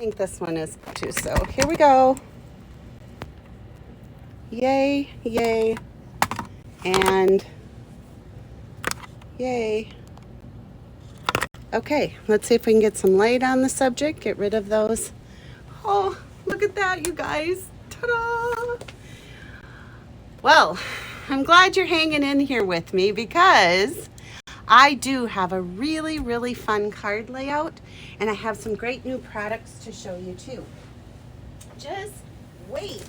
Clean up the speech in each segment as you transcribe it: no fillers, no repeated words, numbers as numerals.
I think this one is too. So here we go. Yay, yay, and yay. Okay, let's see if we can get some light on the subject. Get rid of those. Oh, look at that, you guys. Ta-da! Well, I'm glad you're hanging in here with me because I do have a really, really fun card layout, and I have some great new products to show you too. Just wait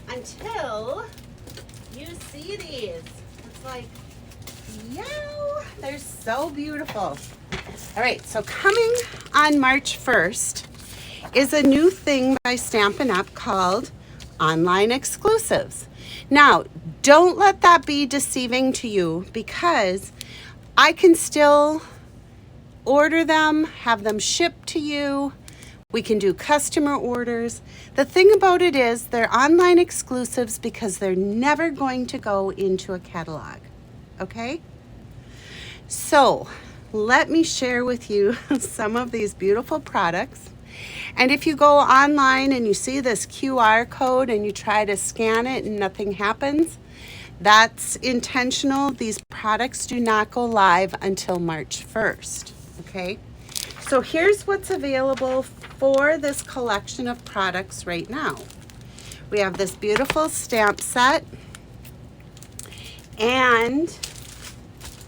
until you see these. It's like, yow, they're so beautiful. All right, so coming on March 1st is a new thing by Stampin' Up called Online Exclusives. Now, don't let that be deceiving to you because I can still order them, have them shipped to you. We can do customer orders. The thing about it is they're online exclusives because they're never going to go into a catalog, okay? So let me share with you some of these beautiful products. And if you go online and you see this QR code and you try to scan it and nothing happens, that's intentional. These products do not go live until March 1st, okay? So here's what's available for this collection of products right now. We have this beautiful stamp set, and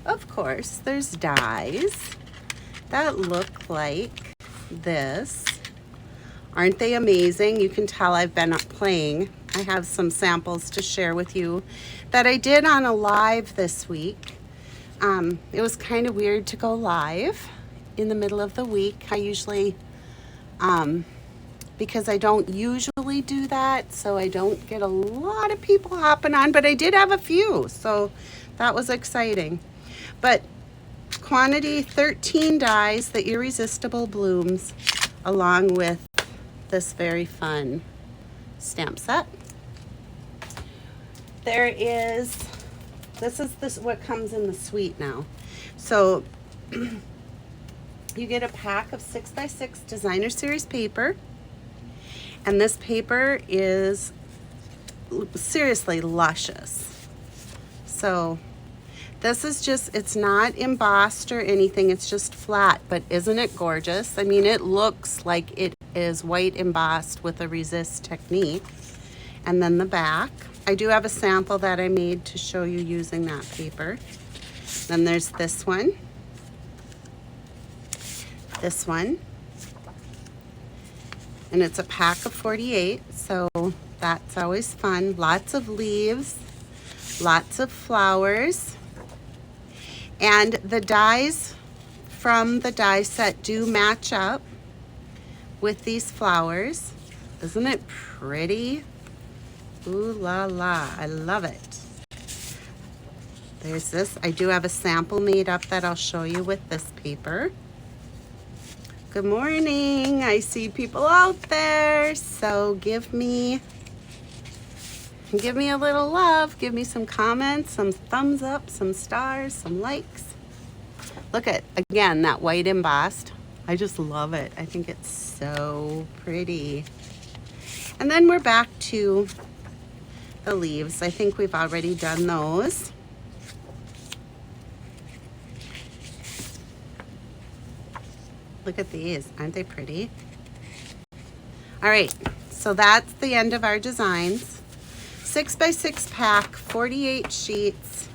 of course there's dies that look like this. Aren't they amazing? You can tell I've been playing. I have some samples to share with you that I did on a live this week. It was kind of weird to go live in the middle of the week. I usually, because I don't usually do that, so I don't get a lot of people hopping on, but I did have a few, so that was exciting. But quantity 13 dies, the Irresistible Blooms, along with this very fun stamp set. There is, this is what comes in the suite now. So you get a pack of 6x6 designer series paper, and this paper is seriously luscious. So this is just, it's not embossed or anything, it's just flat, but isn't it gorgeous? I mean, it looks like it is white embossed with a resist technique. And then the back, I do have a sample that I made to show you using that paper. Then there's this one, and it's a pack of 48, so that's always fun. Lots of leaves, lots of flowers, and the dies from the die set do match up with these flowers. Isn't it pretty? Ooh la la, I love it. There's this. I do have a sample made up that I'll show you with this paper. Good morning. I see people out there. So give me a little love. Give me some comments, some thumbs up, some stars, some likes. Look at, again, that white embossed. I just love it. I think it's so pretty. And then we're back to the leaves. I think we've already done those. Look at these, aren't they pretty? All right, so that's the end of our designs. 6x6 pack, 48 sheets.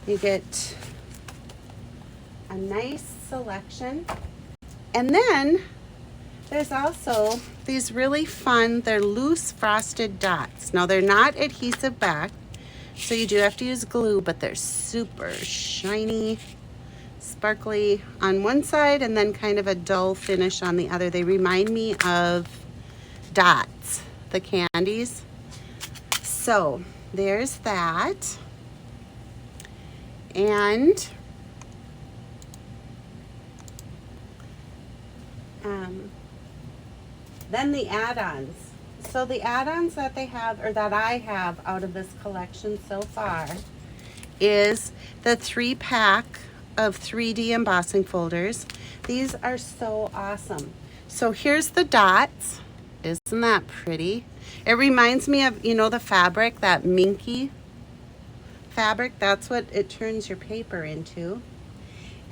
You get a nice selection. And then there's also these really fun, they're loose frosted dots. Now they're not adhesive back, so you do have to use glue, but they're super shiny, sparkly on one side and then kind of a dull finish on the other. They remind me of dots, the candies. So there's that. And then the add-ons. So the add-ons that they have, or that I have out of this collection so far, is the 3-pack of 3D embossing folders. These are so awesome. So here's the dots. Isn't that pretty? It reminds me of, you know, the fabric, that minky fabric. That's what it turns your paper into.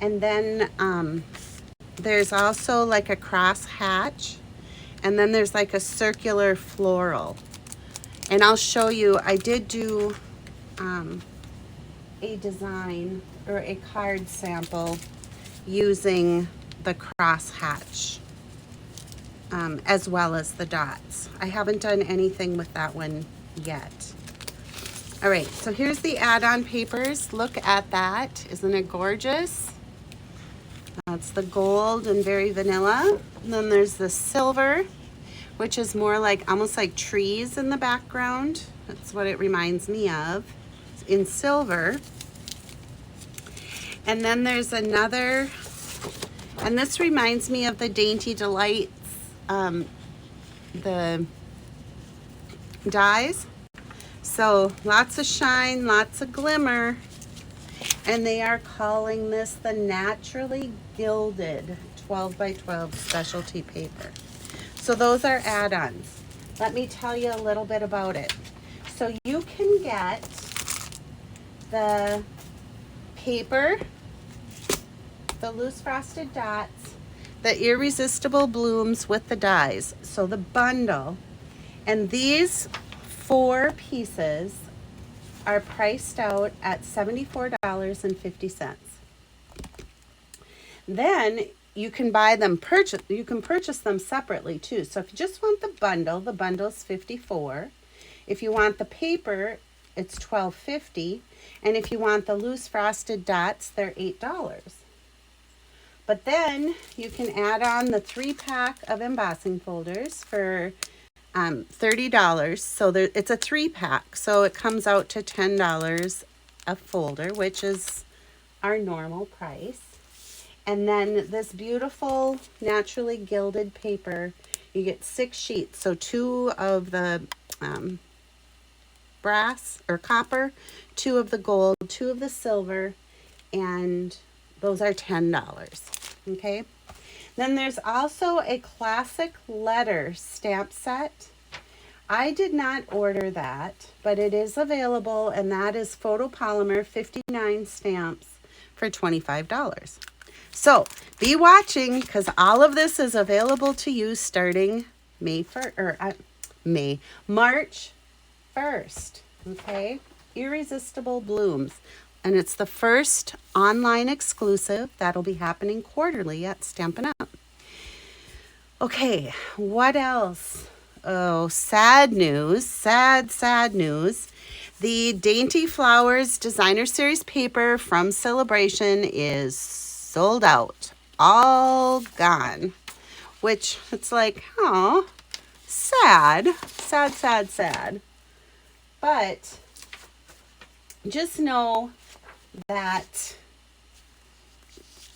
And then there's also like a cross hatch. And then there's like a circular floral. And I'll show you, I did do a design or a card sample using the cross hatch as well as the dots. I haven't done anything with that one yet. All right, so here's the add-on papers. Look at that. Isn't it gorgeous? That's the gold and very vanilla. And then there's the silver, which is more like almost like trees in the background. That's what it reminds me of, in silver. And then there's another, and this reminds me of the Dainty Delights, the dies. So lots of shine, lots of glimmer. And they are calling this the Naturally Gilded 12 by 12 specialty paper. So those are add-ons. Let me tell you a little bit about it. So you can get the paper, the loose frosted dots, the irresistible blooms with the dies. So the bundle, and these 4 pieces are priced out at $74.50. Then you can buy them, you can purchase them separately too. So if you just want the bundle's $54. If you want the paper, it's $12.50. And if you want the loose frosted dots, they're $8. But then you can add on the 3-pack of embossing folders for $30. So it's a 3-pack. So it comes out to $10 a folder, which is our normal price. And then this beautiful naturally gilded paper, you get 6 sheets. So 2 of the brass or copper, 2 of the gold, 2 of the silver, and those are $10. Okay. Then there's also a classic letter stamp set. I did not order that, but it is available, and that is photopolymer 59 stamps for $25. So be watching, because all of this is available to you starting March 1st. Okay, Irresistible Blooms. And it's the first online exclusive that'll be happening quarterly at Stampin' Up. Okay, what else? Oh, sad news, sad news. The Dainty Flowers Designer Series paper from Celebration is sold out, all gone, which it's like, oh, sad. But just know that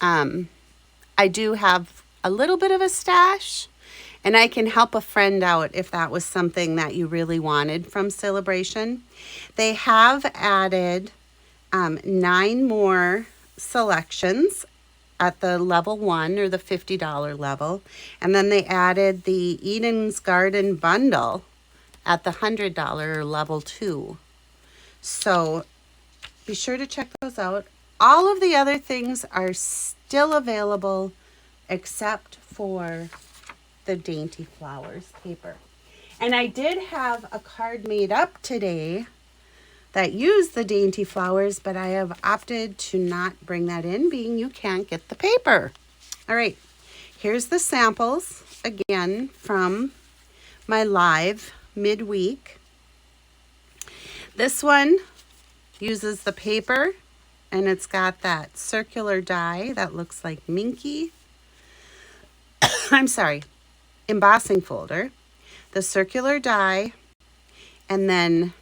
I do have a little bit of a stash, and I can help a friend out if that was something that you really wanted from Celebration. They have added 9 more selections at the level 1 or the $50 level, and then they added the Eden's Garden bundle at the $100 level 2. So be sure to check those out. All of the other things are still available except for the Dainty Flowers paper. And I did have a card made up today that used the Dainty Flowers, but I have opted to not bring that in, being you can't get the paper. All right, here's the samples again from my live midweek. This one uses the paper, and it's got that circular die that looks like minky. I'm sorry, embossing folder, the circular die, and then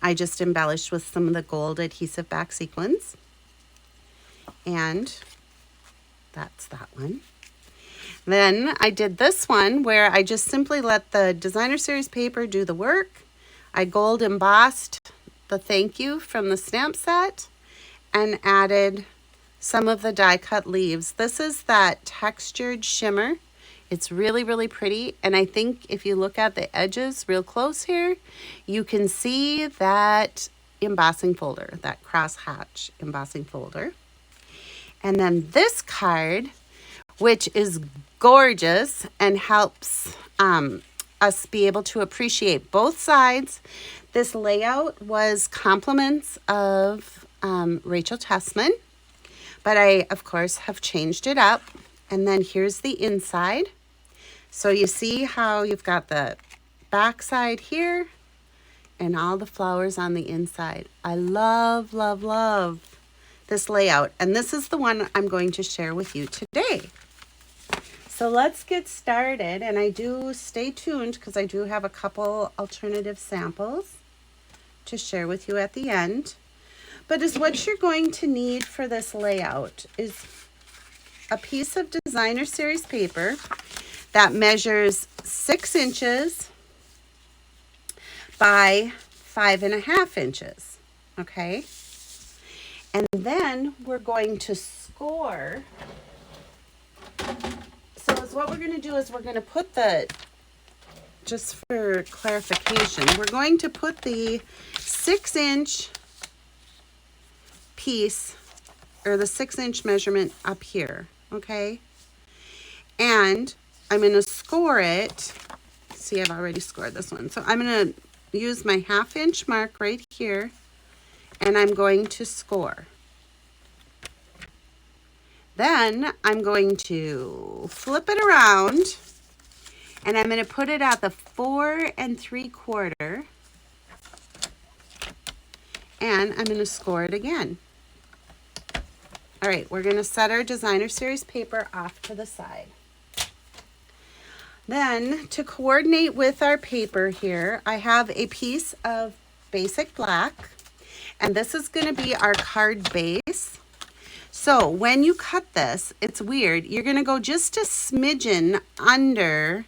I just embellished with some of the gold adhesive back sequins. And that's that one. Then I did this one where I just simply let the Designer Series paper do the work. I gold embossed the thank you from the stamp set and added some of the die cut leaves. This is that textured shimmer. It's really, really pretty. And I think if you look at the edges real close here, you can see that embossing folder, that crosshatch embossing folder. And then this card, which is gorgeous and helps us be able to appreciate both sides. This layout was compliments of Rachel Tessman, but I, of course, have changed it up. And then here's the inside. So you see how you've got the back side here and all the flowers on the inside. I love, love, love this layout. And this is the one I'm going to share with you today. So let's get started. And I do stay tuned because I do have a couple alternative samples to share with you at the end. But is what you're going to need for this layout is a piece of designer series paper that measures 6 inches by 5.5 inches, okay? And then we're going to score. So what we're going to do is we're going to put the, just for clarification, we're going to put the 6-inch piece, or the 6-inch measurement up here, okay? And I'm going to score it. See, I've already scored this one. So I'm going to use my 1/2-inch mark right here, and I'm going to score. Then I'm going to flip it around, and I'm going to put it at the 4 3/4, and I'm going to score it again. All right, we're going to set our designer series paper off to the side. Then, to coordinate with our paper here, I have a piece of basic black, and this is going to be our card base. So, when you cut this, it's weird. You're going to go just a smidgen under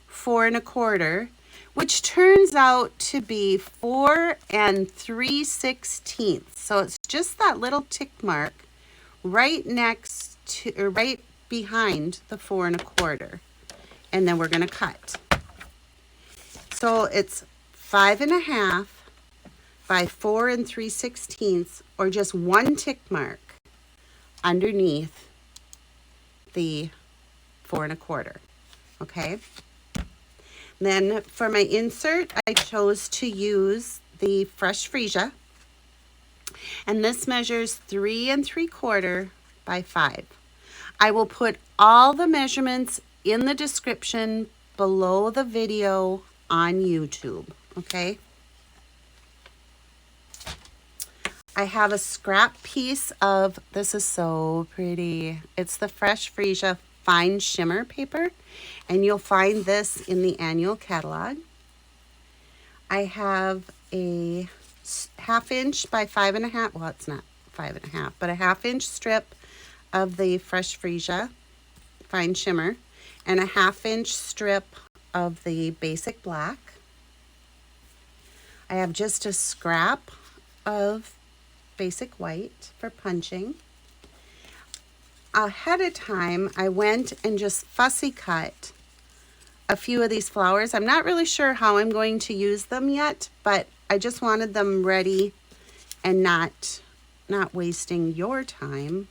4 1/4, which turns out to be 4 3/16. So, it's just that little tick mark right next to, or right behind the 4 1/4. And then we're going to cut. So it's 5.5 by 4 3/16, or just one tick mark underneath the 4 1/4. Okay. Then for my insert, I chose to use the Fresh Freesia, and this measures 3 3/4 by 5. I will put all the measurements in the description below the video on YouTube, okay? I have a scrap piece of, this is so pretty. It's the Fresh Freesia Fine Shimmer paper, and you'll find this in the annual catalog. I have a 1/2-inch by 5.5, well, it's not 5.5, but a 1/2-inch strip of the Fresh Freesia Fine Shimmer, and a 1/2-inch strip of the basic black. I have just a scrap of basic white for punching. Ahead of time, I went and just fussy cut a few of these flowers. I'm not really sure how I'm going to use them yet, but I just wanted them ready and not wasting your time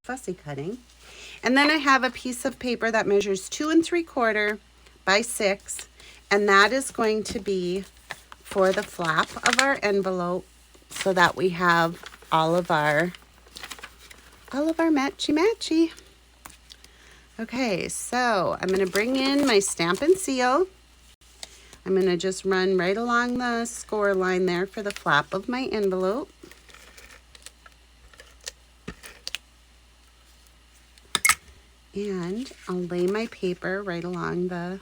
fussy cutting. And then I have a piece of paper that measures 2 3/4 by 6, and that is going to be for the flap of our envelope, so that we have all of our matchy-matchy. Okay, so I'm going to bring in my Stampin' Seal. I'm going to just run right along the score line there for the flap of my envelope. And I'll lay my paper right along the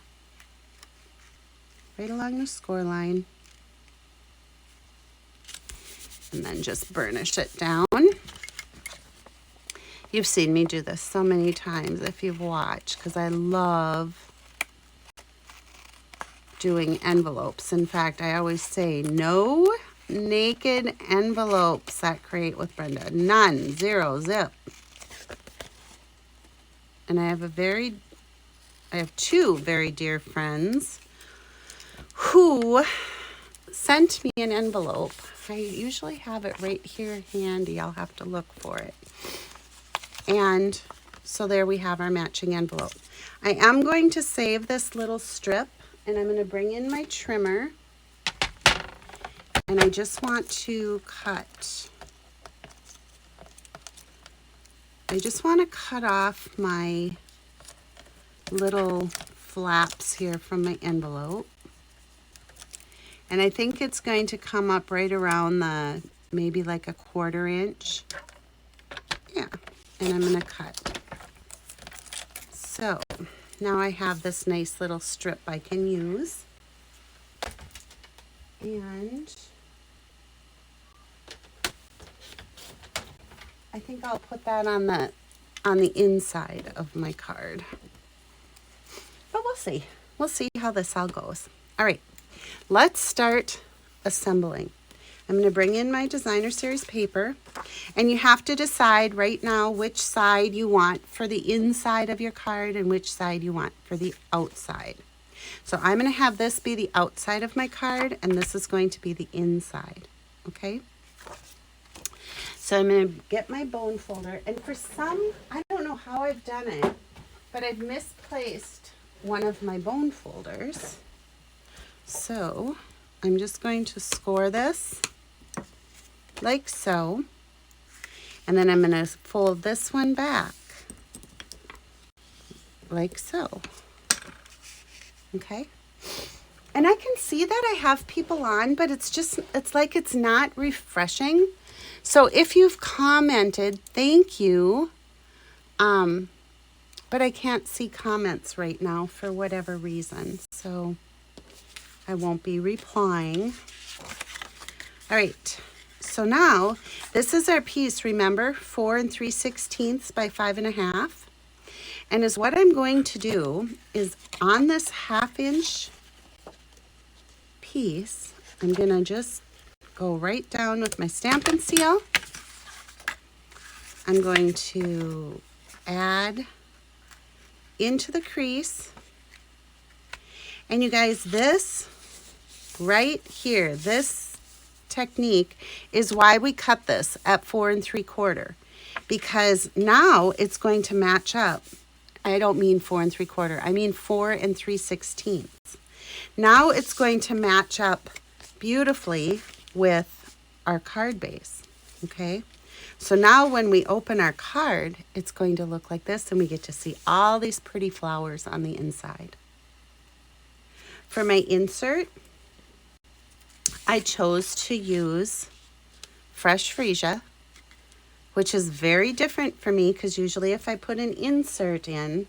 score line. And then just burnish it down. You've seen me do this so many times if you've watched, because I love doing envelopes. In fact, I always say no naked envelopes at Create with Brenda. None, zero, zip. And I have two very dear friends who sent me an envelope. I usually have it right here handy. I'll have to look for it. And so there we have our matching envelope. I am going to save this little strip, and I'm going to bring in my trimmer. And I just want to cut. I just want to cut off my little flaps here from my envelope. And I think it's going to come up right around the, maybe like a 1/4 inch. Yeah, and I'm going to cut. So now I have this nice little strip I can use. And I think I'll put that on the inside of my card. But we'll see. We'll see how this all goes. All right, let's start assembling. I'm going to bring in my designer series paper, and you have to decide right now which side you want for the inside of your card and which side you want for the outside. So I'm going to have this be the outside of my card, and this is going to be the inside, okay? So I'm going to get my bone folder, and for some, I don't know how I've done it, but I've misplaced one of my bone folders. So I'm just going to score this like so, and then I'm going to fold this one back like so. Okay, and I can see that I have people on, but it's like it's not refreshing. So if you've commented, thank you, but I can't see comments right now for whatever reason, so I won't be replying. All right, so now this is our piece, remember, 4 3/16 by 5 1/2. And is what I'm going to do is on this 1/2 inch piece, I'm going to just go right down with my Stampin' Seal. I'm going to add into the crease. And you guys, this right here, this technique is why we cut this at 4 3/4, because now it's going to match up. I don't mean 4 3/4. I mean 4 3/16. Now it's going to match up beautifully with our card base. Okay. So now when we open our card, it's going to look like this, and we get to see all these pretty flowers on the inside. For my insert, I chose to use fresh freesia, which is very different for me because usually if I put an insert in,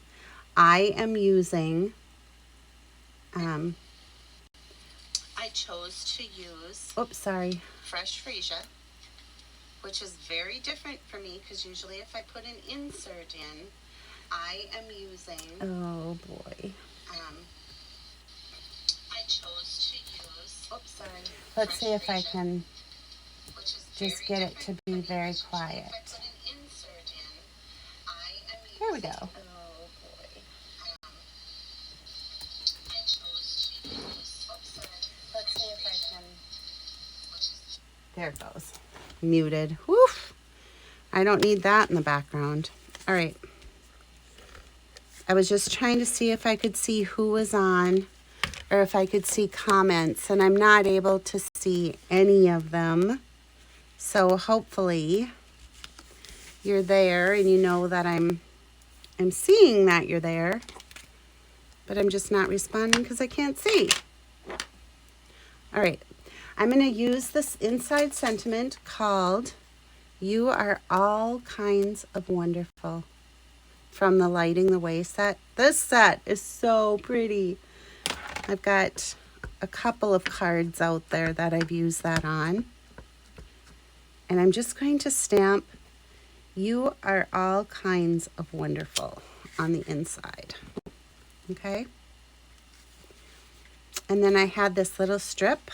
I am using, I chose to use, fresh freesia, which is very different for me because usually if I put an insert in, I am using, oh boy, I chose to use, let's see if I can just get it to be very quiet. There we go. Oh boy. Let's see if I can. There it goes. Muted. Woof. I don't need that in the background. All right. I was just trying to see if I could see who was on or if I could see comments, and I'm not able to see any of them. So hopefully you're there and you know that I'm seeing that you're there, but I'm just not responding because I can't see. All right, I'm going to use this inside sentiment called "You Are All Kinds of Wonderful" from the Lighting the Way set. This set is so pretty. I've got a couple of cards out there that I've used that on. And I'm just going to stamp "You Are All Kinds of Wonderful" on the inside. Okay? And then I had this little strip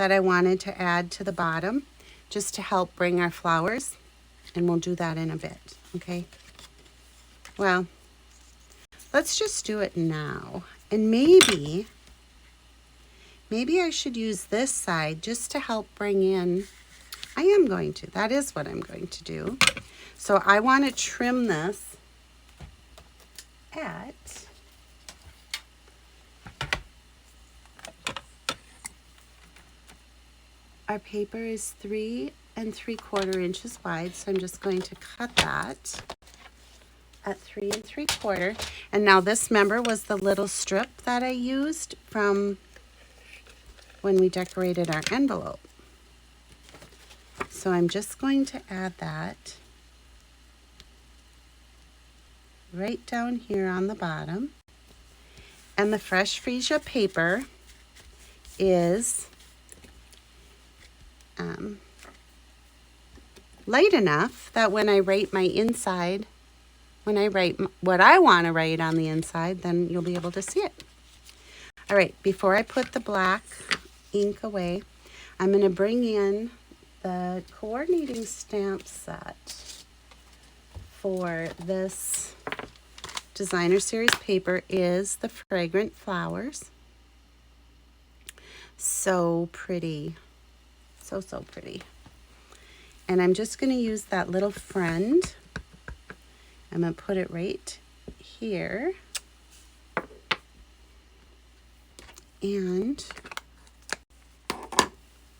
that I wanted to add to the bottom just to help bring our flowers, and we'll do that in a bit, okay? Well, let's just do it now. And maybe I should use this side just to help bring in, that is what I'm going to do. So I want to trim this at our paper is 3 3/4 inches wide, so I'm just going to cut that at 3 3/4. And now this, remember, was the little strip that I used from when we decorated our envelope. So I'm just going to add that right down here on the bottom. And the fresh freesia paper is light enough that when I write my inside, when I write what I want to write on the inside, then you'll be able to see it. All right, before I put the black ink away, I'm going to bring in the coordinating stamp set for this designer series paper is the Fragrant Flowers. So pretty. So pretty. And I'm just going to use that little friend. I'm going to put it right here. And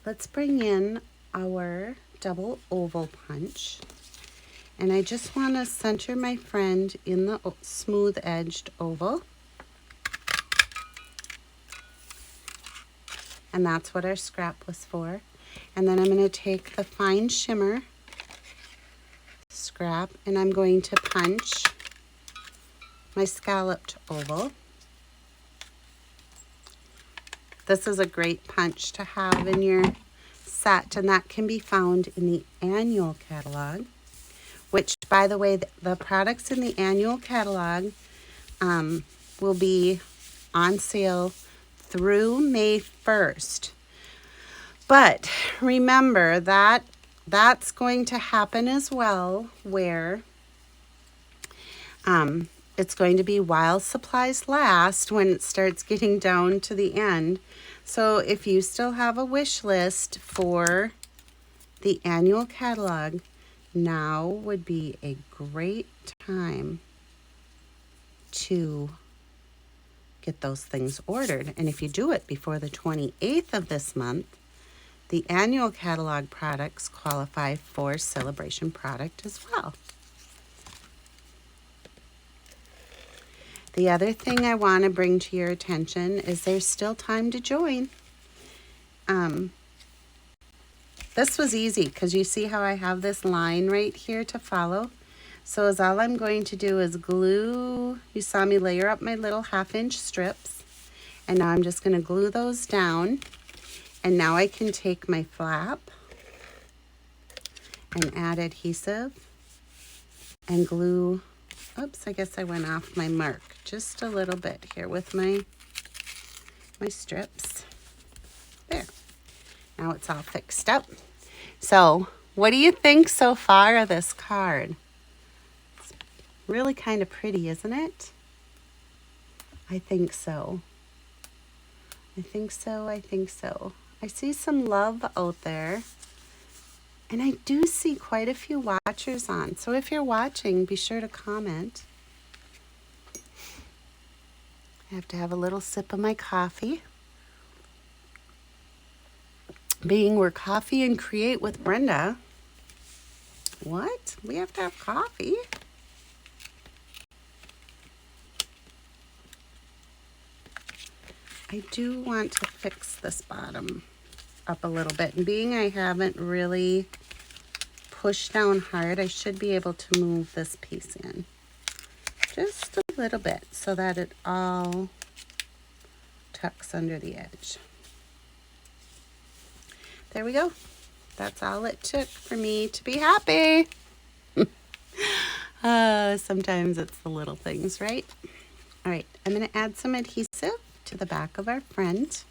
let's bring in our double oval punch. And I just want to center my friend in the smooth edged oval. And that's what our scrap was for. And then I'm going to take the fine shimmer scrap and I'm going to punch my scalloped oval. This is a great punch to have in your set, and that can be found in the annual catalog, which, by the way, the products in the annual catalog will be on sale through May 1st. But remember that that's going to happen as well, where it's going to be while supplies last when it starts getting down to the end. So if you still have a wish list for the annual catalog, now would be a great time to get those things ordered. And if you do it before the 28th of this month, the annual catalog products qualify for celebration product as well. The other thing I want to bring to your attention is there's still time to join. This was easy because you see how I have this line right here to follow. So all I'm going to do is glue, you saw me layer up my little 1/2 inch strips, and now I'm just going to glue those down. And now I can take my flap and add adhesive and glue. Oops, I guess I went off my mark just a little bit here with my strips. There. Now it's all fixed up. So, what do you think so far of this card? It's really kind of pretty, isn't it? I think so. I think so. I see some love out there. And I do see quite a few watchers on. So if you're watching, be sure to comment. I have to have a little sip of my coffee. Being we're Coffee and Create with Brenda. What? We have to have coffee? I do want to fix this bottom up a little bit. And being I haven't really pushed down hard, I should be able to move this piece in just a little bit so that it all tucks under the edge. There we go. That's all it took for me to be happy. Sometimes it's the little things, right? All right, I'm going to add some adhesive to the back of our friend.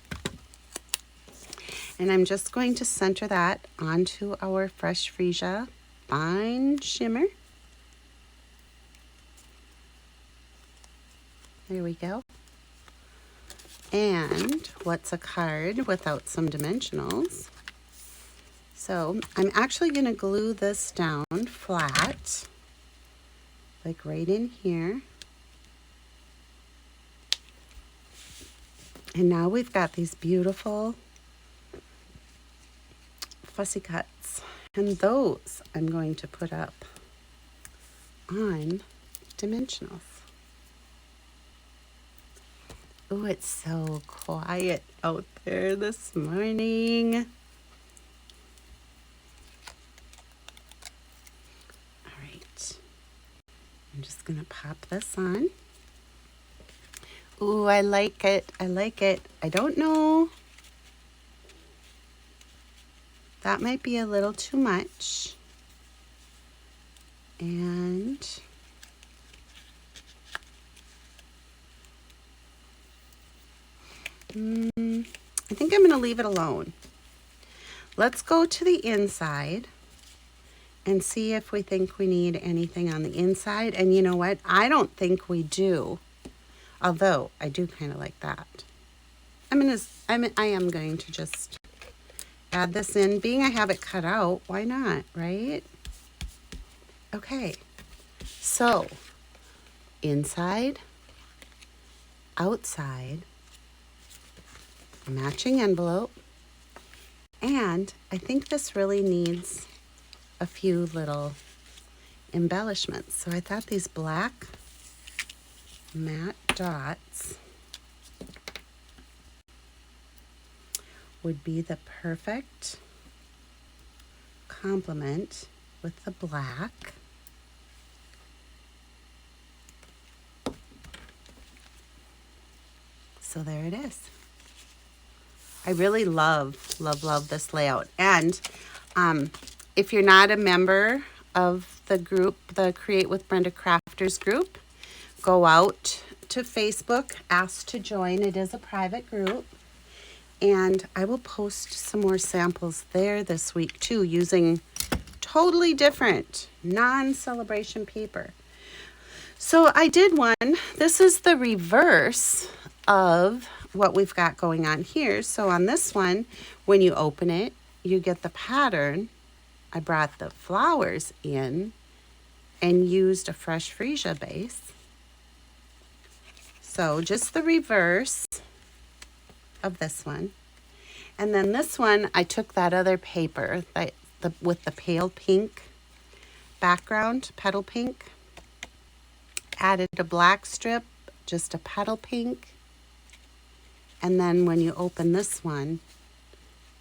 And I'm just going to center that onto our Fresh Freesia Fine Shimmer. There we go. And what's a card without some dimensionals? So I'm actually going to glue this down flat, like right in here. And now we've got these beautiful fussy cuts. And those I'm going to put up on dimensionals. Oh, it's so quiet out there this morning. All right. I'm just going to pop this on. Ooh, I like it. I like it. I don't know. That might be a little too much. And I think I'm going to leave it alone. Let's go to the inside and see if we think we need anything on the inside. And you know what? I don't think we do. Although I do kind of like that. I am going to just add this in. Being I have it cut out, why not, right? Okay. So, inside, outside, matching envelope, and I think this really needs a few little embellishments. So I thought these black matte dots would be the perfect complement with the black. So there it is. I really love this layout. And if you're not a member of the group, the Create with Brenda Crafters group, go out to Facebook, ask to join. It is a private group. And I will post some more samples there this week too, using totally different non-celebration paper. So I did one. This is the reverse of what we've got going on here. So on this one, when you open it, you get the pattern. I brought the flowers in and used a Fresh Freesia base. So just the reverse of this one. And then this one, I took that other paper with the pale pink background, petal pink, added a black strip, just a petal pink. And then when you open this one,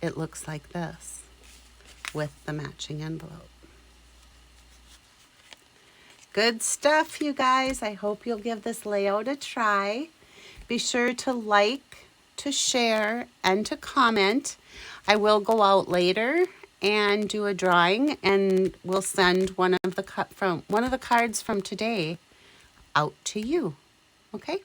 it looks like this with the matching envelope. Good stuff, you guys. I hope you'll give this layout a try. Be sure to like, to share, and to comment. I will go out later and do a drawing, and we'll send one of the cards from today out to you. Okay?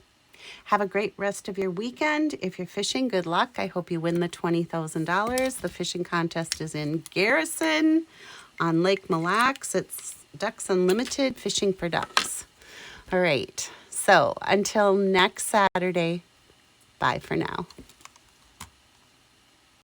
Have a great rest of your weekend. If you're fishing, good luck. I hope you win the $20,000. The fishing contest is in Garrison on Lake Mille Lacs. It's Ducks Unlimited, fishing for ducks. All right. So until next Saturday, bye for now.